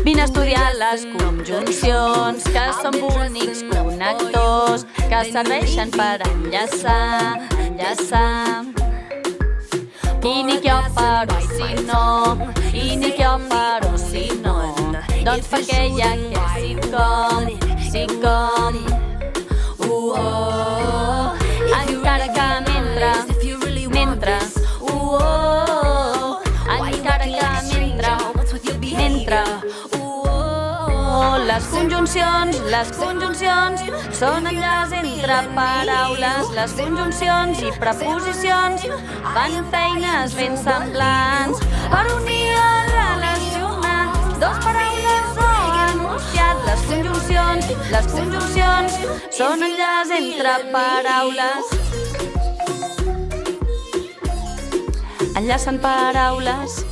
Vine a estudiar les conjuncions, que són bonics connectors, que serveixen per enllaçar. I ni que jo però si no, doncs perquè hi ha aquest sitcom. Encara que mentre, les conjuncions són enllaç entre paraules. Les conjuncions i preposicions fan feines ben semblants per unir o relacionar dos paraules o enunciat. Les conjuncions són enllaç entre paraules. Enllacen paraules.